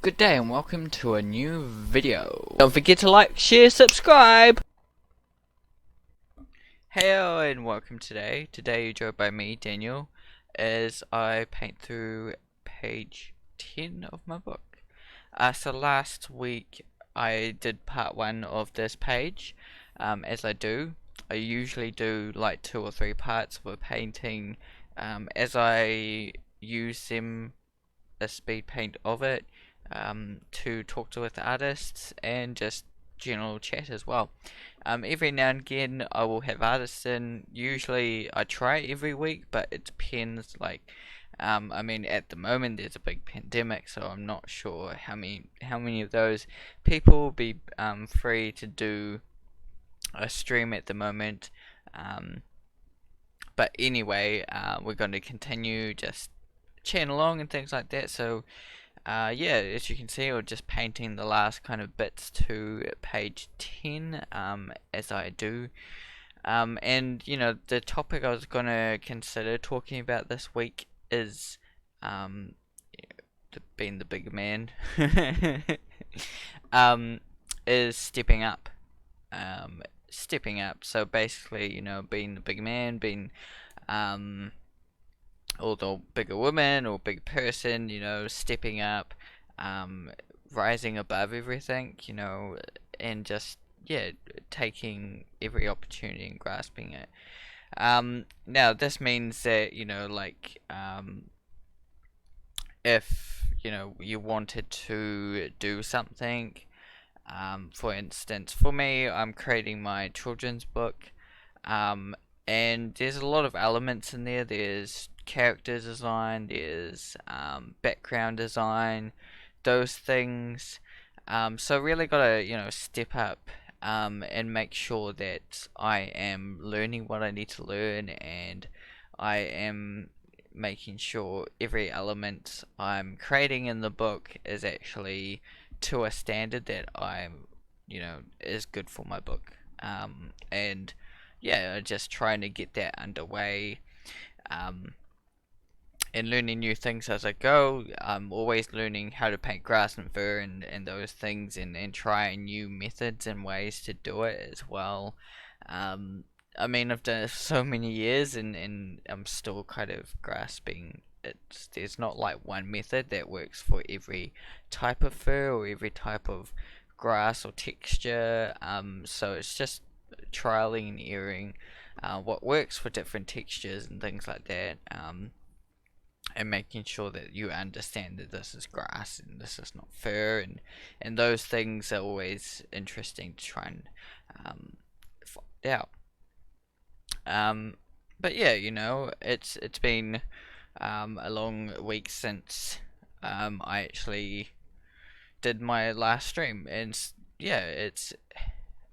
Good day and welcome to a new video. Don't forget to like, share, subscribe! Heya and welcome today. Today you're joined by me, Daniel, as I paint through page 10 of my book. So last week I did part 1 of this page. As I do, I usually do like 2 or 3 parts of a painting as I use them, a speed paint of it, to talk to with artists and just general chat as well. Every now and again I will have artists in. Usually I try every week, but it depends. I mean, at the moment there's a big pandemic, so I'm not sure how many of those people will be free to do a stream at the moment. But anyway, we're going to continue just chatting along and things like that. So yeah, as you can see, we're just painting the last kind of bits to page 10, as I do. And you know, the topic I was gonna consider talking about this week is being the bigger man, is stepping up. Stepping up. So basically, you know, being the big man, being or the bigger woman or big person, you know, stepping up, rising above everything, you know, and just, yeah, taking every opportunity and grasping it. Now this means that, you know, if, you know, you wanted to do something, for instance, for me, I'm creating my children's book, and there's a lot of elements in there. There's character design, there's background design, those things. So really gotta, you know, step up and make sure that I am learning what I need to learn, and I am making sure every element I'm creating in the book is actually to a standard that I'm, you know, is good for my book. And yeah, just trying to get that underway, um, and learning new things as I go. I'm always learning how to paint grass and fur and those things, and trying new methods and ways to do it as well. I mean, I've done it for so many years, and I'm still kind of grasping it. There's not like one method that works for every type of fur or every type of grass or texture. So it's just trialing and erroring what works for different textures and things like that. And making sure that you understand that this is grass and this is not fur, and those things are always interesting to try and find out. But yeah, you know, it's been a long week since I actually did my last stream, and yeah,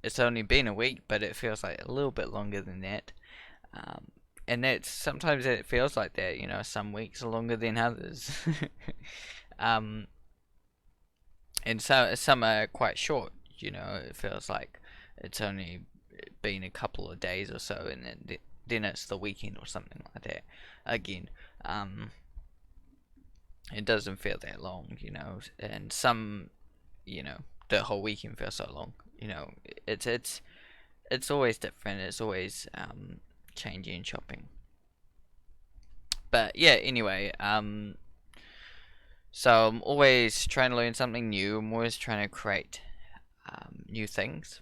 it's only been a week, but it feels like a little bit longer than that. Um, and that's sometimes it feels like that, you know, some weeks are longer than others. um, and so some are quite short, you know, it feels like it's only been a couple of days or so, and then it's the weekend or something like that again. It doesn't feel that long, you know, and some, you know, the whole weekend feels so long, you know. It's always different, it's always changing and shopping. But yeah, anyway, so I'm always trying to learn something new. I'm always trying to create new things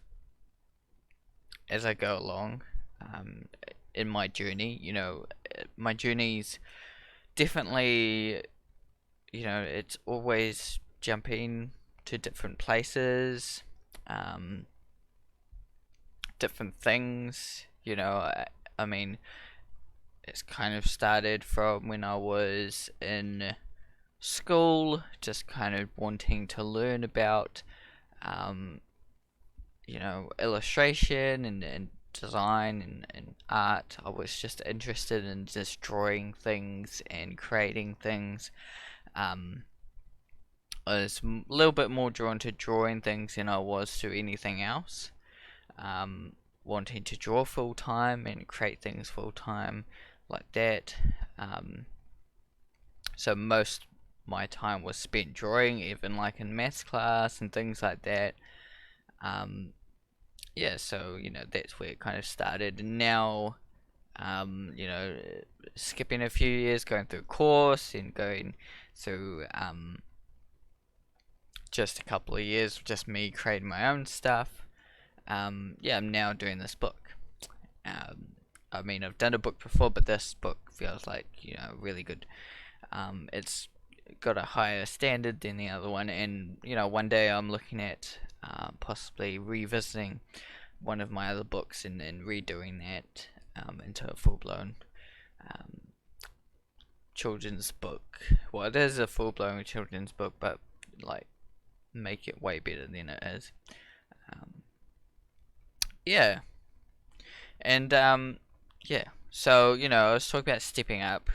as I go along in my journey. You know, my journey's definitely, you know, it's always jumping to different places, um, different things. You know, I mean, it's kind of started from when I was in school, just kind of wanting to learn about, um, you know, illustration and design and art. I was just interested in just drawing things and creating things. Um, I was a little bit more drawn to drawing things than I was to anything else. Wanting to draw full time and create things full time like that. So my time was spent drawing, even like in maths class and things like that. Um, yeah, so that's where it kind of started, and now skipping a few years, going through course and going through just a couple of years, just me creating my own stuff. Yeah, I'm now doing this book. Um, I mean, I've done a book before, but this book feels like really good. It's got a higher standard than the other one, and one day I'm looking at possibly revisiting one of my other books and redoing that into a full-blown um, children's book. Well, it is a full-blown children's book, but like make it way better than it is. Um, yeah, and yeah. So I was talking about stepping up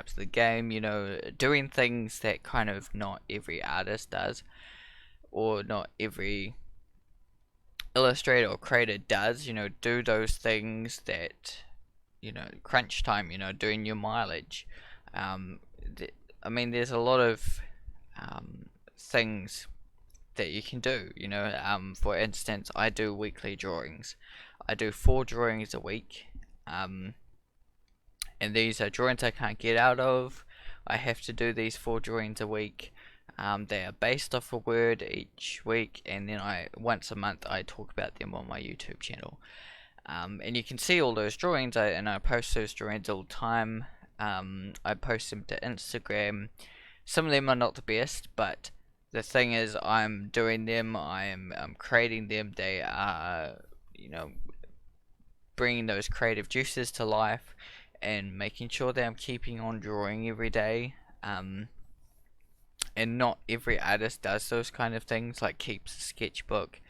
to the game. Doing things that kind of not every artist does, or not every illustrator or creator does. Do those things that crunch time. Doing your mileage. Um, I mean, there's a lot of things that you can do. For instance, I do weekly drawings. I do 4 drawings a week. And these are drawings I can't get out of. I have to do these 4 drawings a week. They are based off a word each week, and then once a month I talk about them on my YouTube channel. And you can see all those drawings, and I post those drawings all the time. I post them to Instagram. Some of them are not the best, but the thing is, I'm doing them. I'm creating them. They are, bringing those creative juices to life, and making sure that I'm keeping on drawing every day. And not every artist does those kind of things, like keeps a sketchbook.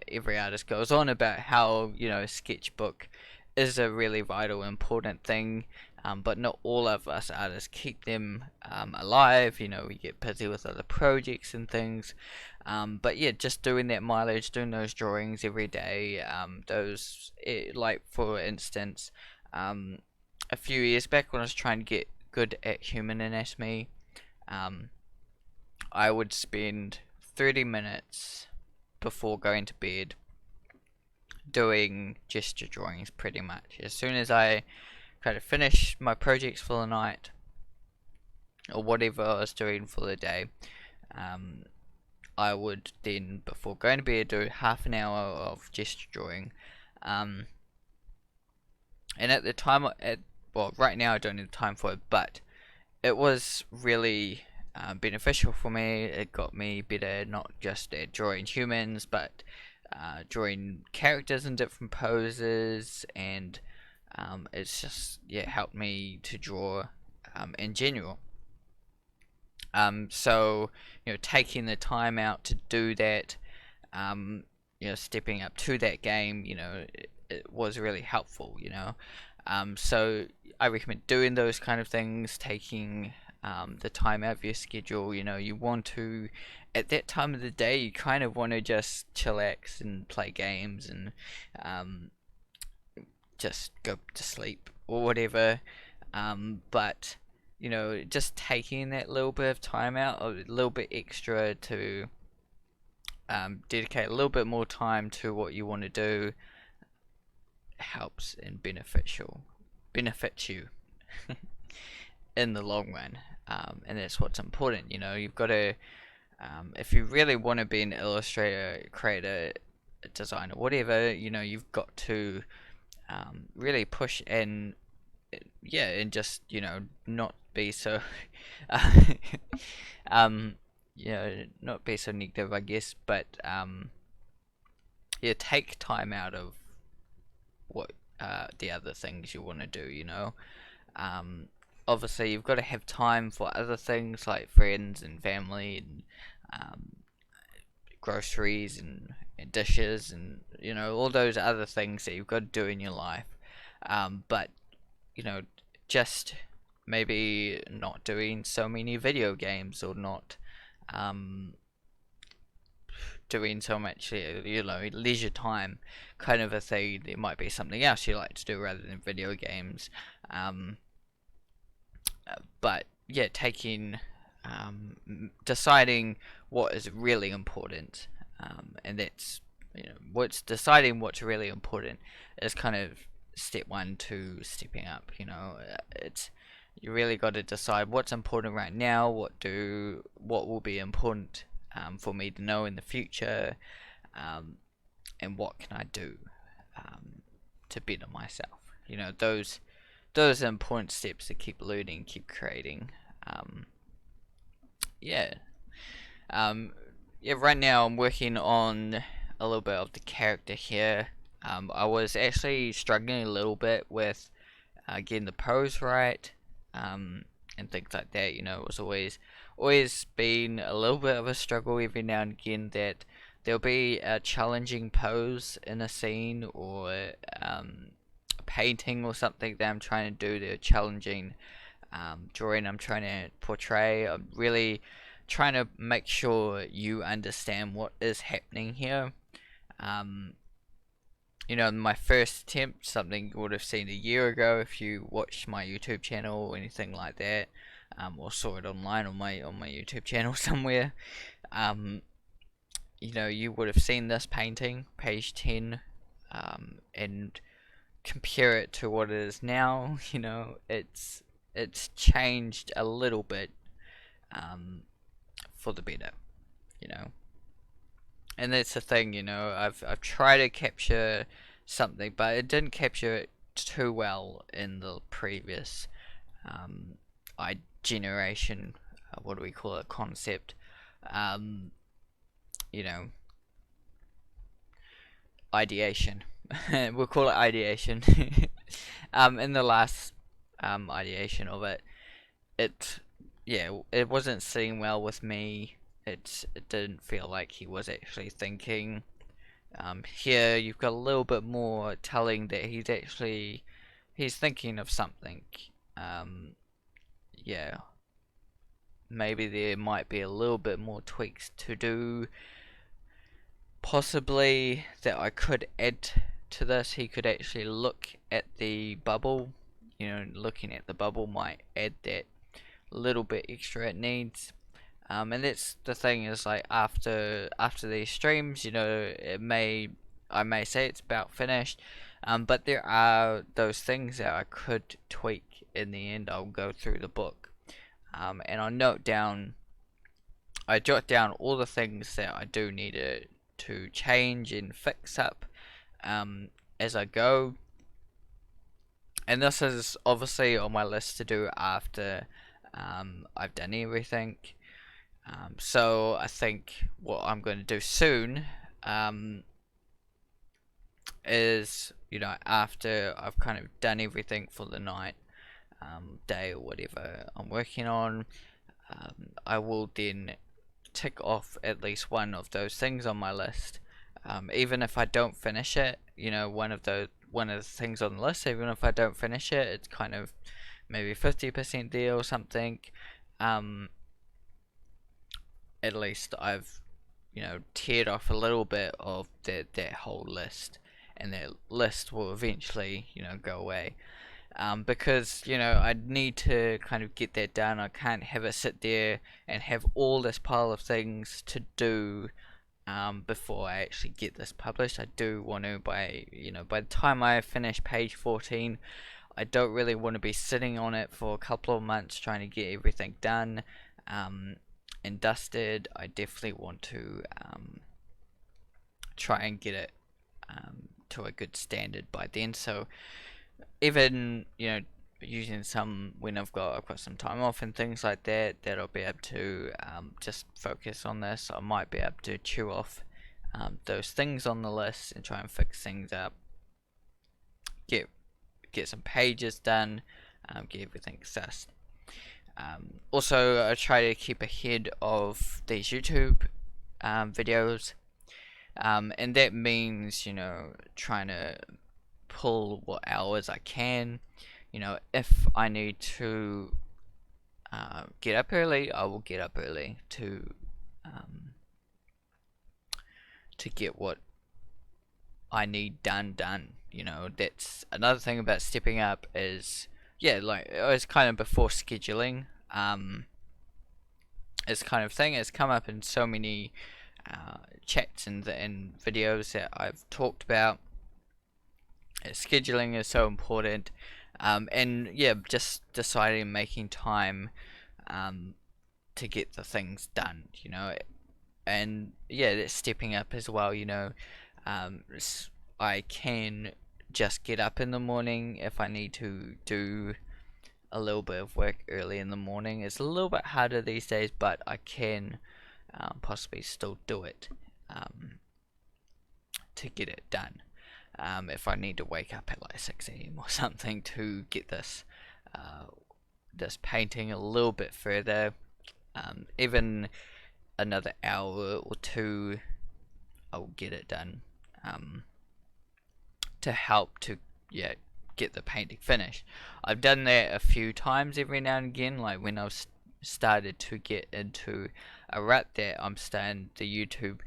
Every artist goes on about how a sketchbook is a really vital, important thing, but not all of us artists keep them alive. We get busy with other projects and things. But yeah, just doing that mileage, doing those drawings every day. Like for instance, a few years back when I was trying to get good at human anatomy, I would spend 30 minutes before going to bed doing gesture drawings pretty much. As soon as I kind of finish my projects for the night, or whatever I was doing for the day, I would then, before going to bed, do half an hour of gesture drawing. And at the time, well, right now I don't have time for it, but it was really beneficial for me. It got me better, not just at drawing humans, but drawing characters in different poses, and it's just helped me to draw in general. So taking the time out to do that, stepping up to that game, it was really helpful. So I recommend doing those kind of things, taking the time out of your schedule. You want to, at that time of the day, you kind of want to just chillax and play games and just go to sleep or whatever. But just taking that little bit of time out, a little bit extra to dedicate a little bit more time to what you want to do, helps and benefits you in the long run. And that's what's important. You've got to, if you really want to be an illustrator, creator, designer, whatever, you've got to really push and just not be so not be so negative, I guess, but take time out of what the other things you want to do. Obviously you've got to have time for other things like friends and family and groceries and dishes and all those other things that you've got to do in your life. But just maybe not doing so many video games, or not doing so much leisure time kind of a thing. There might be something else you like to do rather than video games. But yeah, taking deciding what is really important, and that's, what's deciding what's really important is kind of step one to stepping up. It's you really got to decide what's important right now, what will be important for me to know in the future, um, and what can I do to better myself. Those are important steps to keep learning, keep creating. Um, yeah. Um, yeah. Right now, I'm working on a little bit of the character here. I was actually struggling a little bit with getting the pose right, and things like that. It was always been a little bit of a struggle every now and again that there'll be a challenging pose in a scene or a painting or something that I'm trying to do. The challenging drawing I'm trying to portray. I'm really trying to make sure you understand what is happening here. Um, my first attempt, something you would have seen a year ago if you watched my YouTube channel or anything like that, or saw it online on my YouTube channel somewhere. Um, you would have seen this painting, page 10, and compare it to what it is now. It's changed a little bit, for the better. You know, and that's the thing. I've tried to capture something, but it didn't capture it too well in the previous I generation. What do we call it? Concept. Um, you know, ideation. We'll call it ideation. In the last ideation of it, it yeah, it wasn't sitting well with me. It didn't feel like he was actually thinking. Here you've got a little bit more telling that he's thinking of something. Um, yeah, maybe there might be a little bit more tweaks to do. Possibly that I could add to this. He could actually look at the bubble. Looking at the bubble might add that little bit extra it needs. And that's the thing is, like, after these streams, I may say it's about finished, but there are those things that I could tweak in the end. I'll go through the book, and I jot down all the things that I do need to change and fix up, as I go. And this is obviously on my list to do after I've done everything. So I think what I'm going to do soon is, after I've kind of done everything for the night, day, or whatever I'm working on, I will then tick off at least one of those things on my list. Even if I don't finish it, one of the things on the list, even if I don't finish it, it's kind of maybe 50% there or something. At least I've teared off a little bit of that whole list, and that list will eventually go away. Because I need to kind of get that done. I can't have it sit there and have all this pile of things to do before I actually get this published. I do want to, by the time I finish page 14, I don't really want to be sitting on it for a couple of months trying to get everything done and dusted. I definitely want to try and get it to a good standard by then. So even using some when I've got some time off and things like that, I'll be able to just focus on this. I might be able to chew off those things on the list and try and fix things up, get some pages done, get everything sussed. Also, I try to keep ahead of these YouTube videos, and that means trying to pull what hours I can. If I need to get up early, I will get up early to get what I need done. That's another thing about stepping up is, yeah, like it's kind of before scheduling. this kind of thing has come up in so many chats and videos that I've talked about. Scheduling is so important, and yeah, just deciding, making time to get the things done, and yeah, that's stepping up as well. I can just get up in the morning if I need to do a little bit of work early in the morning. It's a little bit harder these days, but I can possibly still do it to get it done. If I need to wake up at like 6 a.m. or something to get this painting a little bit further, even another hour or two, I'll get it done to help to get the painting finished. I've done that a few times every now and again, like when I've started to get into a rut that I'm starting the YouTube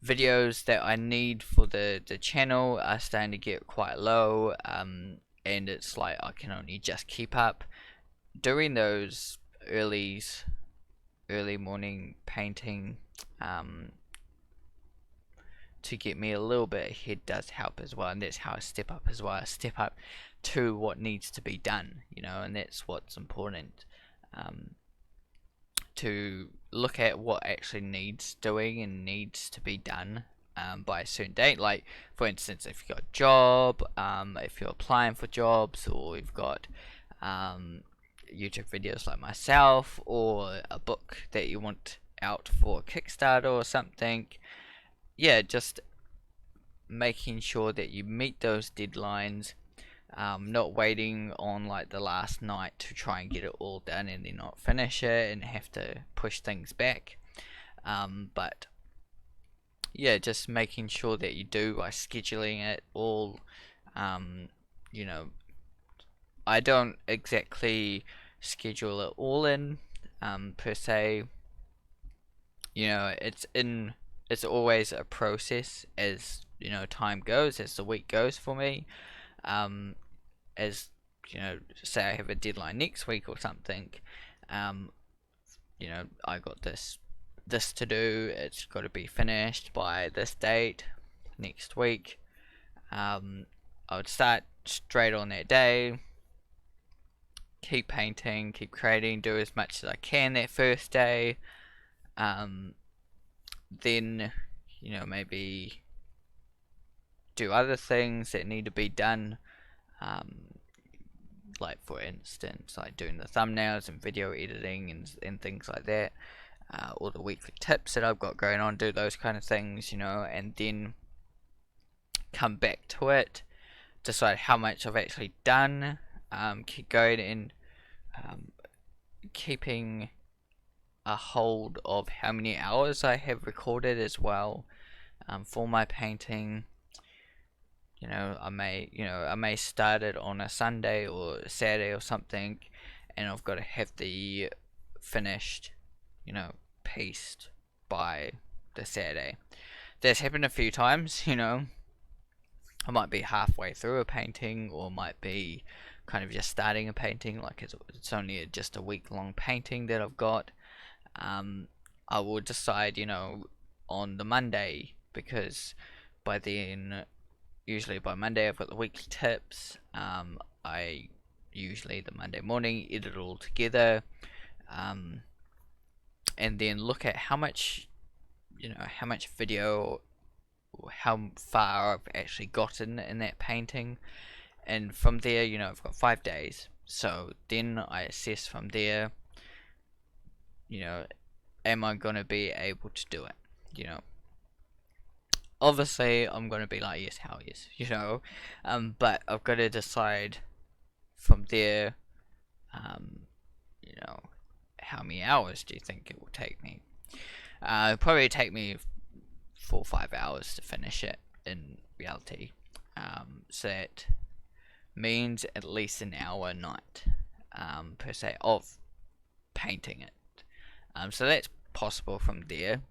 videos that I need for the channel are starting to get quite low, and it's like I can only just keep up doing those early morning painting to get me a little bit ahead does help as well, and that's how I step up as well. I step up to what needs to be done, and that's what's important, to look at what actually needs doing and needs to be done by a certain date. Like, for instance, if you've got a job, if you're applying for jobs, or you've got YouTube videos like myself, or a book that you want out for Kickstarter or something, yeah, just making sure that you meet those deadlines, not waiting on like the last night to try and get it all done and then not finish it and have to push things back, but yeah, just making sure that you do by scheduling it all. I don't exactly schedule it all in per se. It's always a process as time goes, as the week goes for me. As say I have a deadline next week or something, I got this to do. It's got to be finished by this date next week. I would start straight on that day, keep painting, keep creating, do as much as I can that first day. Then maybe do other things that need to be done, like for instance like doing the thumbnails and video editing and things like that, or the weekly tips that I've got going on, do those kind of things, and then come back to it, decide how much I've actually done, keep going, and keeping a hold of how many hours I have recorded as well, for my painting. I may start it on a Sunday or a Saturday or something, and I've got to have the finished, pieced by the Saturday. That's happened a few times. I might be halfway through a painting, or might be kind of just starting a painting, like it's only just a week-long painting that I've got. I will decide, on the Monday, because by then, usually by Monday, I've got the weekly tips. I usually the Monday morning edit it all together, and then look at how much video, or how far I've actually gotten in that painting, and from there, I've got 5 days. So then I assess from there, am I gonna be able to do it? Obviously I'm gonna be like, yes, hell yes, but I've got to decide from there, how many hours do you think it will take me? It'll probably take me 4 or 5 hours to finish it in reality. So that means at least an hour a night, per se, of painting it. So that's possible from there.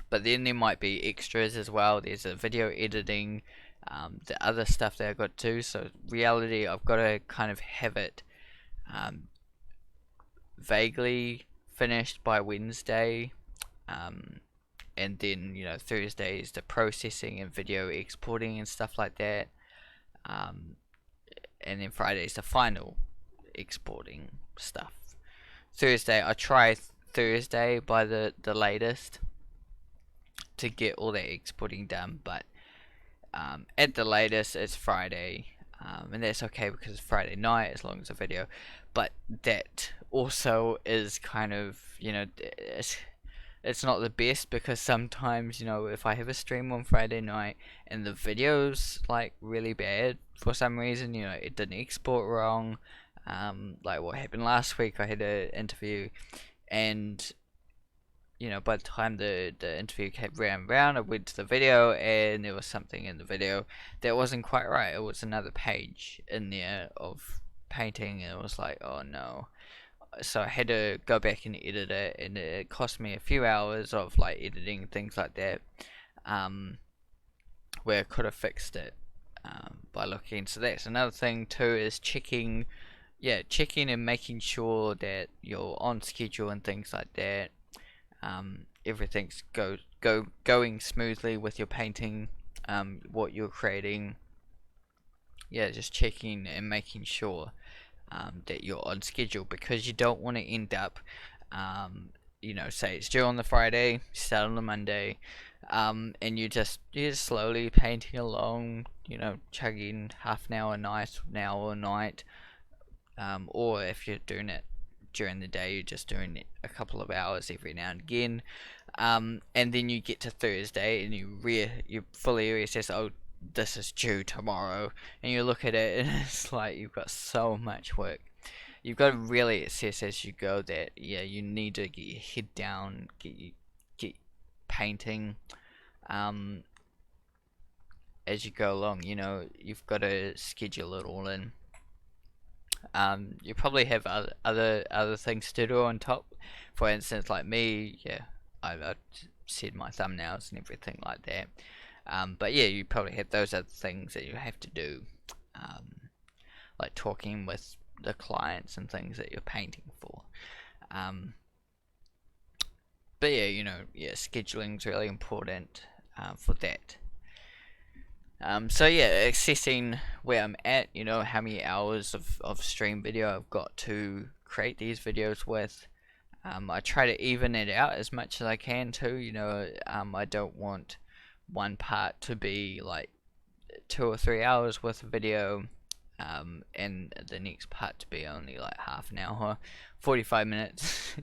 But then there might be extras as well. There's a video editing, the other stuff that I've got to do. So reality, I've got to kind of have it vaguely finished by Wednesday. And then Thursday is the processing and video exporting and stuff like that. And then Friday is the final exporting stuff. Thursday, I try Thursday by the latest to get all that exporting done, but at the latest it's Friday, and that's okay because it's Friday night as long as a video. But that also is kind of, it's not the best, because sometimes, if I have a stream on Friday night and the video's like really bad for some reason, it didn't export wrong, like what happened last week. I had an interview, and by the time the interview came round, I went to the video and there was something in the video that wasn't quite right. It was another page in there of painting, and it was like, oh no. So I had to go back and edit it, and it cost me a few hours of like editing and things like that, where I could have fixed it by looking. So that's another thing too, is checking and making sure that you're on schedule and things like that. Everything's going smoothly with your painting, what you're creating. Just checking and making sure that you're on schedule, because you don't want to end up, say it's due on the Friday, start on the Monday, and you're just slowly painting along, chugging half an hour a night, or if you're doing it during the day, you're just doing it a couple of hours every now and again, and then you get to Thursday and you fully reassess. Oh, this is due tomorrow, and you look at it and it's like you've got so much work. You've got to really assess as you go that you need to get your head down, get painting as you go along. You've got to schedule it all in. You probably have other things to do on top. For instance, like me, I said my thumbnails and everything like that. But you probably have those other things that you have to do, like talking with the clients and things that you're painting for. But scheduling is really important for that. Assessing where I'm at, how many hours of stream video I've got to create these videos with. I try to even it out as much as I can too. I don't want one part to be like 2 or 3 hours worth of video, and the next part to be only like half an hour, 45 minutes.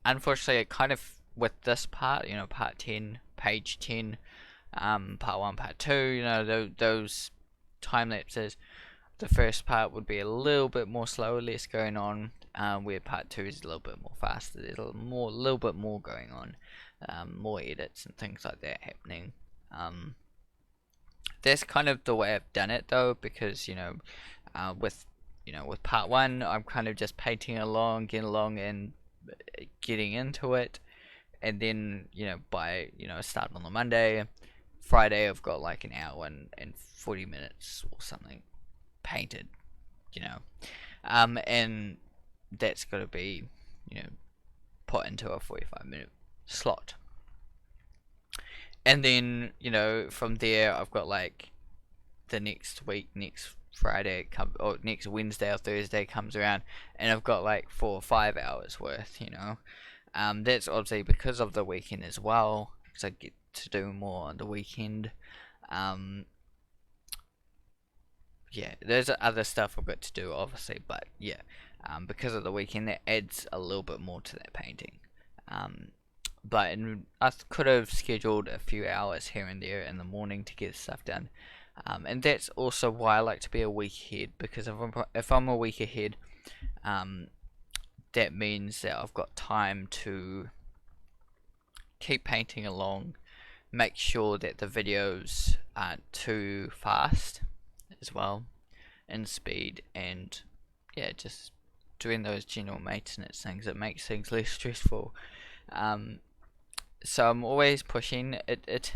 Unfortunately, it kind of, with this part, part 10, page 10, part 1, part 2, those time lapses, the first part would be a little bit more slow, less going on, where part 2 is a little bit more faster. There's a little bit more going on, more edits and things like that happening. That's kind of the way I've done it though, because with part 1, I'm kind of just painting along, getting along and getting into it, and then by start on the Monday, Friday I've got like an hour and 40 minutes or something painted, and that's got to be put into a 45-minute slot. And then from there I've got like the next week, next Friday or next Wednesday or Thursday comes around, and I've got like 4 or 5 hours worth. That's obviously because of the weekend as well, because I get to do more on the weekend. There's other stuff I've got to do obviously, but because of the weekend, that adds a little bit more to that painting. But I could have scheduled a few hours here and there in the morning to get stuff done. And that's also why I like to be a week ahead, because if I'm a week ahead, that means that I've got time to keep painting along, make sure that the videos aren't too fast as well in speed, and just doing those general maintenance things that makes things less stressful. So I'm always pushing it.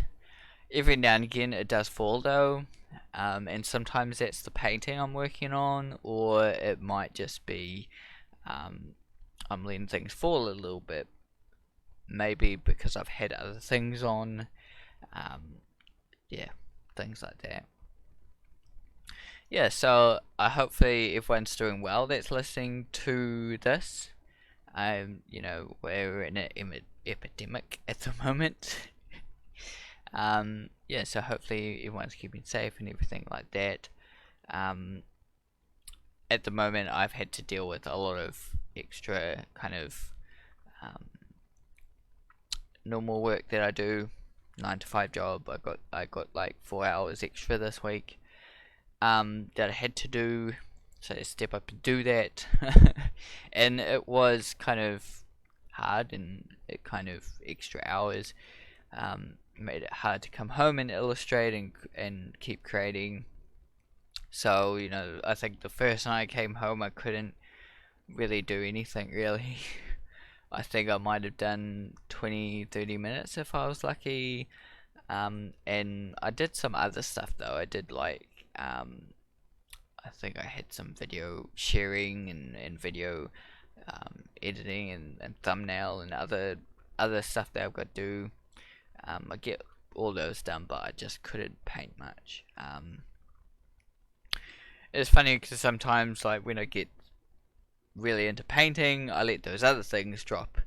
Every now and again it does fall though, and sometimes that's the painting I'm working on, or it might just be um, I'm letting things fall a little bit, maybe because I've had other things on, um, yeah, things like that. Yeah, so hopefully everyone's doing well that's listening to this. We're in an epidemic at the moment. Yeah, so hopefully everyone's keeping safe and everything like that. Um, at the moment, I've had to deal with a lot of extra kind of um, normal work that I do, 9 to 5 job. I got like 4 hours extra this week that I had to do, so I step up and do that, and it was kind of hard and it kind of extra hours made it hard to come home and illustrate and keep creating. So, I think the first night I came home, I couldn't really do anything really. I think I might have done 20-30 minutes if I was lucky. And I did some other stuff though. I did I think I had some video sharing and video editing and thumbnail and other stuff that I've got to do. I get all those done, but I just couldn't paint much. It's funny because sometimes, like when I get really into painting, I let those other things drop.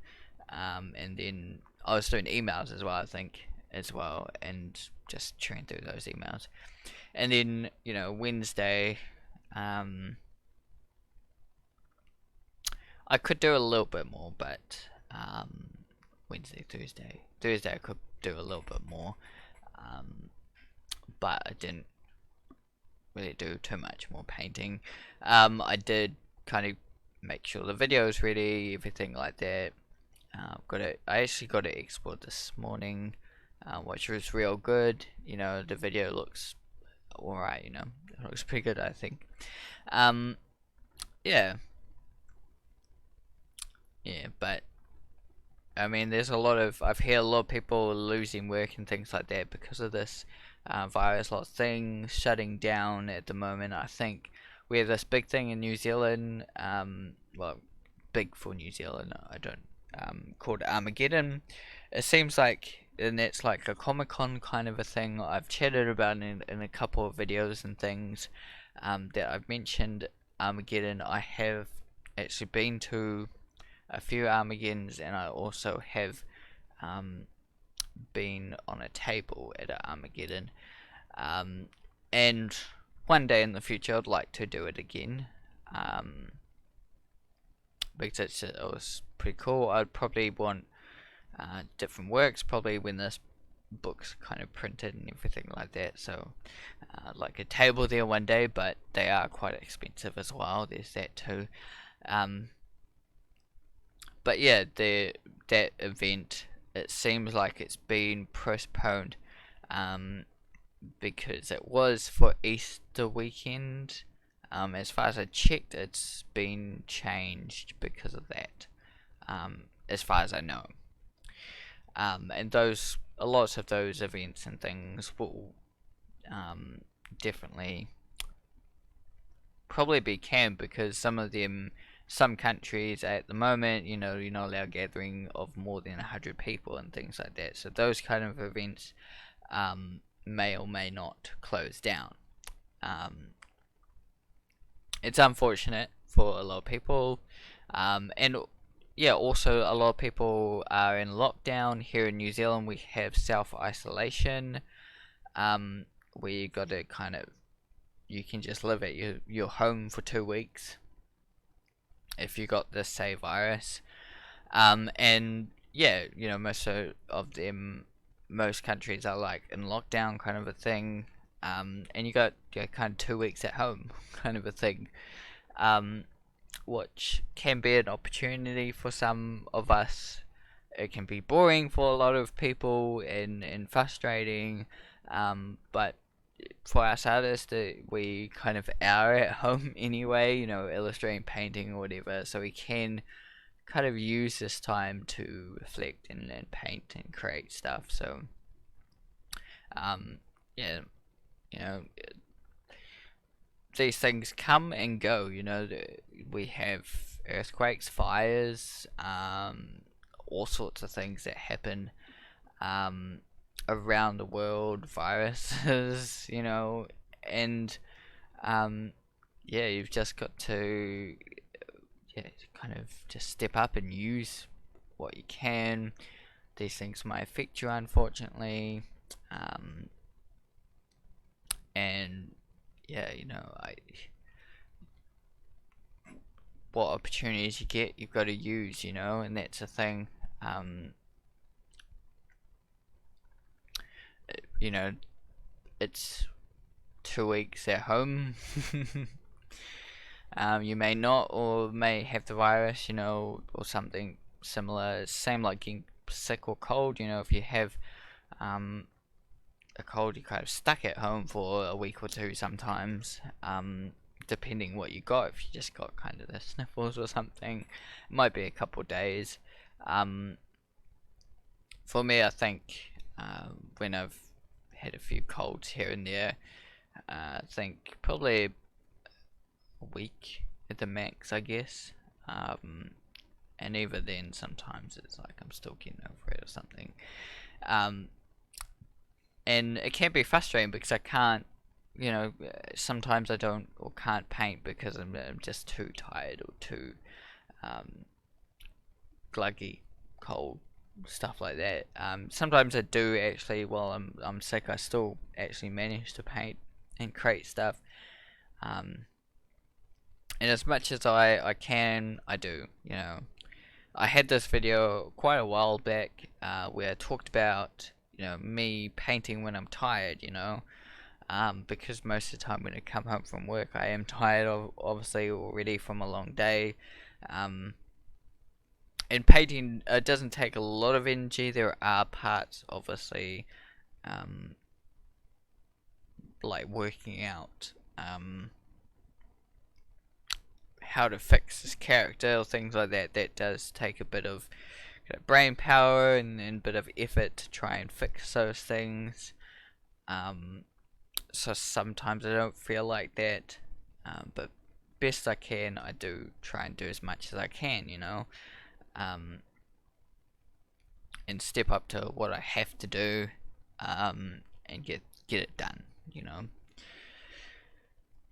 And then I was doing emails as well, I think, as well, and just churning through those emails. And then, Wednesday, I could do a little bit more, but Wednesday, Thursday I could do a little bit more, but I didn't really do too much more painting. I did kind of make sure the video is ready, everything like that. I actually got it exported this morning, which was real good. The video looks alright. It looks pretty good, I think. Yeah, but I mean, I've heard a lot of people losing work and things like that because of this virus. A lot of things shutting down at the moment. I think we have this big thing in New Zealand. Well, big for New Zealand. I don't called Armageddon. It seems like, and it's like a Comic-Con kind of a thing. I've chatted about in a couple of videos and things that I've mentioned Armageddon. I have actually been to a few Armageddons, and I also have been on a table at an Armageddon. And one day in the future, I'd like to do it again. Because it was pretty cool. I'd probably want different works, probably when this book's kind of printed and everything like that. So, like a table there one day, but they are quite expensive as well. There's that too. But yeah, that event, it seems like it's been postponed because it was for Easter weekend. As far as I checked, it's been changed because of that. As far as I know. And a lot of those events and things will definitely probably be canned because some countries at the moment, you're not allowed gathering of more than 100 people and things like that. So those kind of events may or may not close down. It's unfortunate for a lot of people, and yeah, also a lot of people are in lockdown. Here in New Zealand, we have self-isolation, where you got to you can just live at your home for 2 weeks if you got this say virus. And yeah, most countries are like in lockdown kind of a thing. And you got kind of 2 weeks at home kind of a thing. Which can be an opportunity for some of us. It can be boring for a lot of people and frustrating. But for us artists, we kind of are at home anyway, illustrating, painting, or whatever, so we can kind of use this time to reflect and paint and create stuff. So Yeah, you know, these things come and go. We have earthquakes, fires, all sorts of things that happen um, around the world, viruses, and um, yeah, you've just got to kind of just step up and use what you can. These things might affect you, unfortunately, um, and yeah, what opportunities you get, you've got to use, and that's the thing. Um, you know, it's 2 weeks at home. You may not, or may have the virus, or something similar. Same like getting sick or cold. If you have um, a cold, you're kind of stuck at home for a week or two sometimes. Depending what you got. If you just got kind of the sniffles or something, it might be a couple of days. Um, for me, I think when I've had a few colds here and there, I think probably a week at the max, I guess. Um, and even then, sometimes it's like I'm still getting over it or something. Um, and it can be frustrating because I can't, sometimes I don't or can't paint because I'm just too tired or too um, gluggy, cold, stuff like that. Sometimes I do actually, while I'm sick, I still actually manage to paint and create stuff. And as much as I can, I do. I had this video quite a while back where I talked about me painting when I'm tired. Because most of the time when I come home from work, I am tired of obviously already from a long day. Um, and painting doesn't take a lot of energy. There are parts, obviously, um, like working out how to fix this character or things like that. That does take a bit of brain power and a bit of effort to try and fix those things. So sometimes I don't feel like that, but best I can, I do try and do as much as I can, um, and step up to what I have to do, and get it done,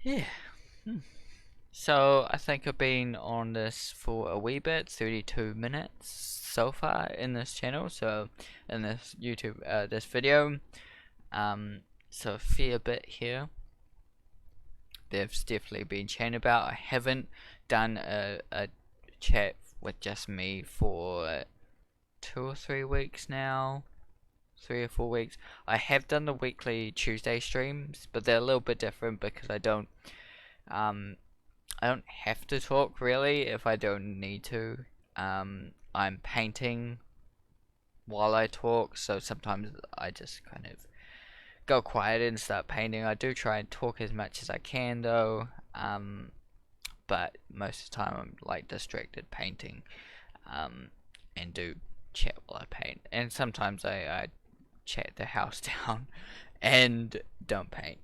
Yeah. Hmm. So I think I've been on this for a wee bit, 32 minutes so far in this channel. So in this YouTube, this video, so a fair bit here. There's definitely been chatting about. I haven't done a chat with just me for 2 or 3 weeks now. 3 or 4 weeks. I have done the weekly Tuesday streams, but they're a little bit different because um I don't have to talk really if I don't need to. I'm painting while I talk, so sometimes I just kind of go quiet and start painting. I do try and talk as much as I can though, but most of the time I'm like distracted painting, um, and do chat while I paint. And sometimes I chat the house down and don't paint,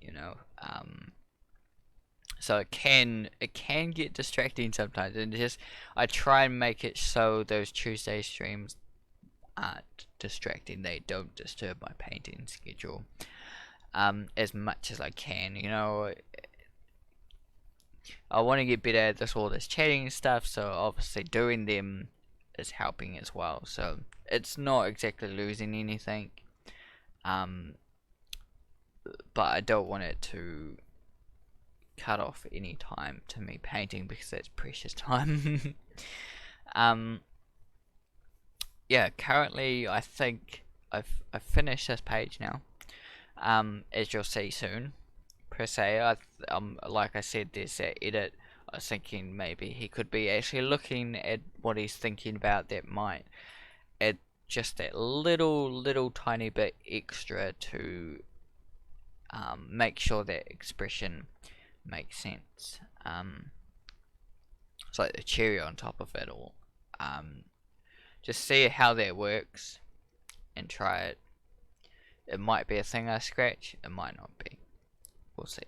so it can get distracting sometimes, and just I try and make it so those Tuesday streams aren't distracting. They don't disturb my painting schedule as much as I can. I want to get better at all this chatting stuff, so obviously doing them is helping as well. So it's not exactly losing anything, um, but I don't want it to cut off any time to me painting because that's precious time. um, yeah, currently I think I've finished this page now. As you'll see soon, per se. Like I said, there's that edit. I was thinking maybe he could be actually looking at what he's thinking about that might add just that little tiny bit extra to make sure that expression makes sense. It's like the cherry on top of it all. Just see how that works and try it. It might be a thing I scratch, it might not be. We'll see.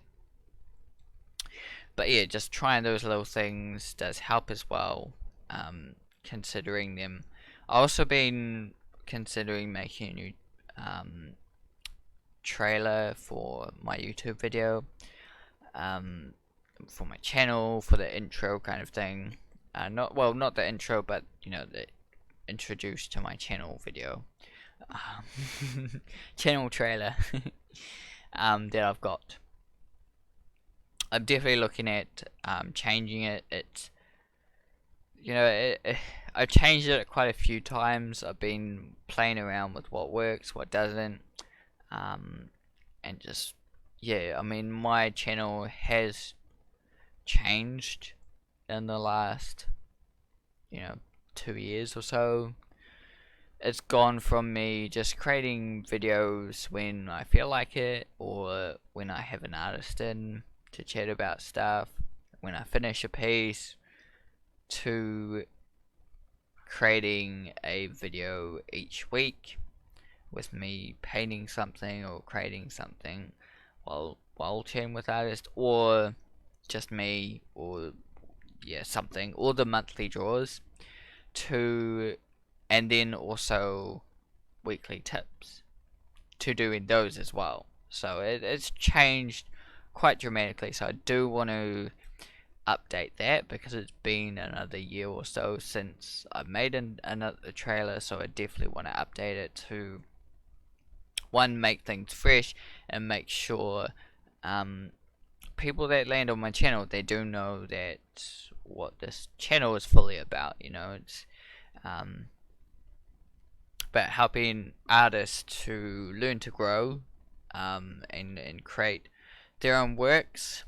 But yeah, just trying those little things does help as well. Considering them. I've also been considering making a new trailer for my YouTube video, for my channel, for the intro kind of thing. Not the intro, but you know, the introduced to my channel video, channel trailer that I've got. I'm definitely looking at changing it. It's, you know, I've changed it quite a few times. I've been playing around with what works, what doesn't, and just, yeah, I mean, my channel has changed in the last, 2 years or so. It's gone from me just creating videos when I feel like it, or when I have an artist in to chat about stuff, when I finish a piece, to creating a video each week with me painting something or creating something while chatting with artists, or just me, or yeah, something, or the monthly draws, to, and then also weekly tips, to doing those as well. So it's changed quite dramatically, so I do want to update that, because it's been another year or so since I made another trailer, so I definitely want to update it to, one, make things fresh, and make sure people that land on my channel, they do know that what this channel is fully about. It's about helping artists to learn to grow, and create their own works,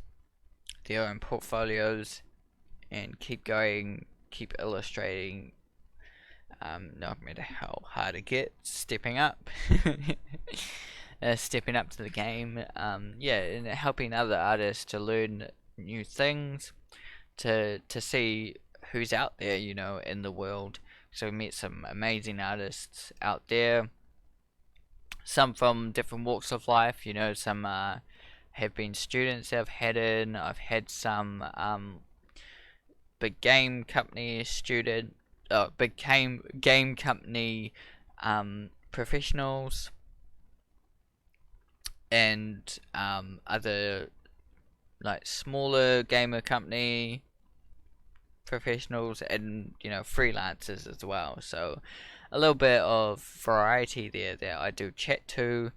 their own portfolios, and keep going, keep illustrating, no matter how hard it gets, stepping up. Stepping up to the game, yeah, and helping other artists to learn new things, to see who's out there, in the world. So we met some amazing artists out there, some from different walks of life. Some have been students that I've had in. I've had some big game company student, big game company professionals, and other, like, smaller gamer company professionals, and freelancers as well. So a little bit of variety there that I do chat to.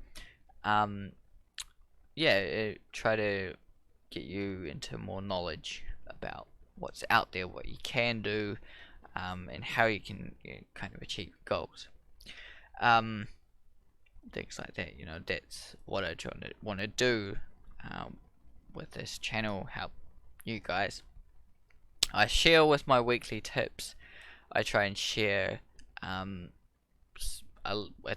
Yeah, try to get you into more knowledge about what's out there, what you can do, and how you can, kind of achieve goals. Things like that. That's what I want to do with this channel. Help you guys. I share with my weekly tips. I try and share a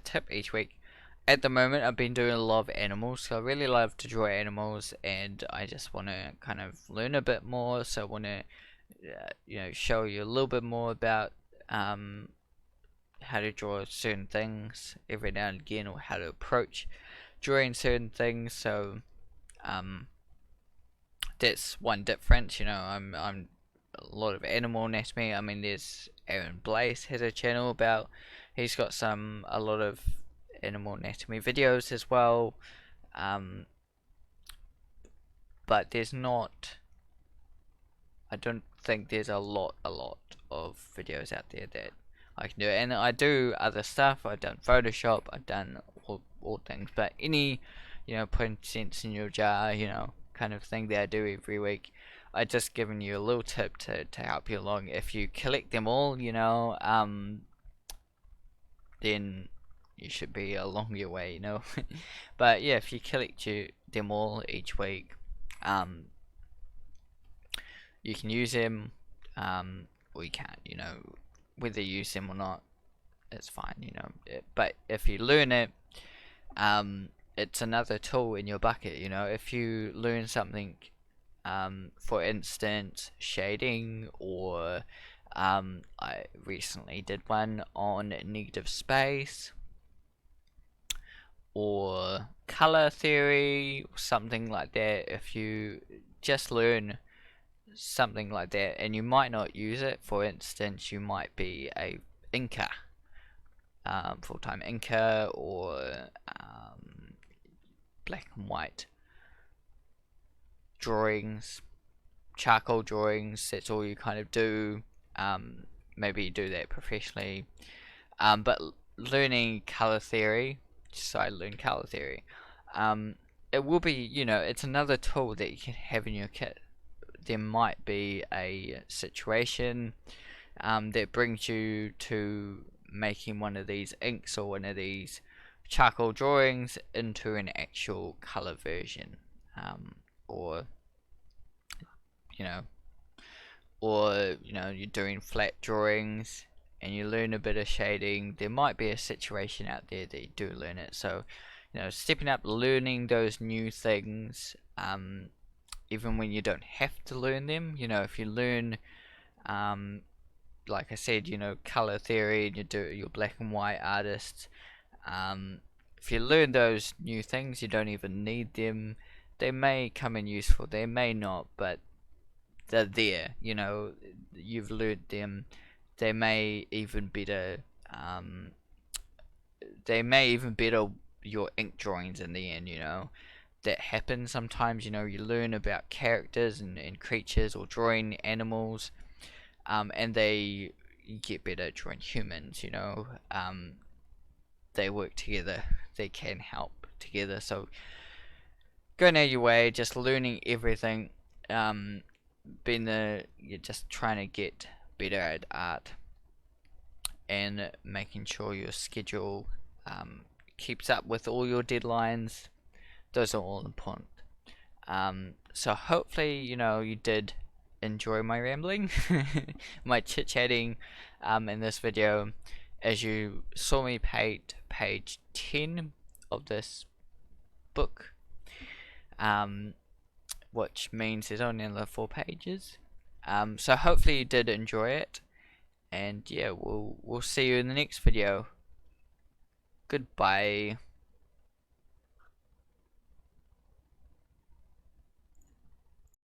tip each week. At the moment, I've been doing a lot of animals, so I really love to draw animals, and I just want to kind of learn a bit more. So I want to, show you a little bit more about how to draw certain things every now and again, or how to approach drawing certain things. So that's one difference. I'm a lot of animal anatomy. I mean, there's Aaron Blaze has a channel about. He's got a lot of animal anatomy videos as well. But there's not. I don't think there's a lot of videos out there that I can do. And I do other stuff. I've done Photoshop. I've done all things. But any, putting cents in your jar, kind of thing that I do every week. I just given you a little tip to help you along. If you collect them all, then you should be along your way, But yeah, if you collect them all each week, you can use them, or you can't, whether you use them or not, it's fine, But if you learn it, it's another tool in your bucket, If you learn something, for instance, shading, or I recently did one on negative space, or color theory, or something like that. If you just learn something like that and you might not use it, for instance, you might be a inker, full-time inker, or black and white drawings, charcoal drawings, that's all you kind of do. Maybe you do that professionally, but learning color theory, so I learned color theory. It will be, it's another tool that you can have in your kit. There might be a situation that brings you to making one of these inks or one of these charcoal drawings into an actual color version, or you know you're doing flat drawings and you learn a bit of shading. There might be a situation out there that you do learn it. So stepping up, learning those new things, even when you don't have to learn them. If you learn, like I said, color theory, and you're black and white artists, if you learn those new things, you don't even need them. They may come in useful, they may not, but they're there. You've learned them. They may even better. They may even better your ink drawings in the end. That happens sometimes. You learn about characters and creatures, or drawing animals, and they get better at drawing humans. They work together. They can help together. So going out your way, just learning everything. You're just trying to get better at art, and making sure your schedule keeps up with all your deadlines. Those are all important. So hopefully, you did enjoy my rambling, my chit-chatting in this video. As you saw me paint page 10 of this book, which means there's only another 4 pages. So hopefully you did enjoy it, and yeah, we'll see you in the next video. Goodbye.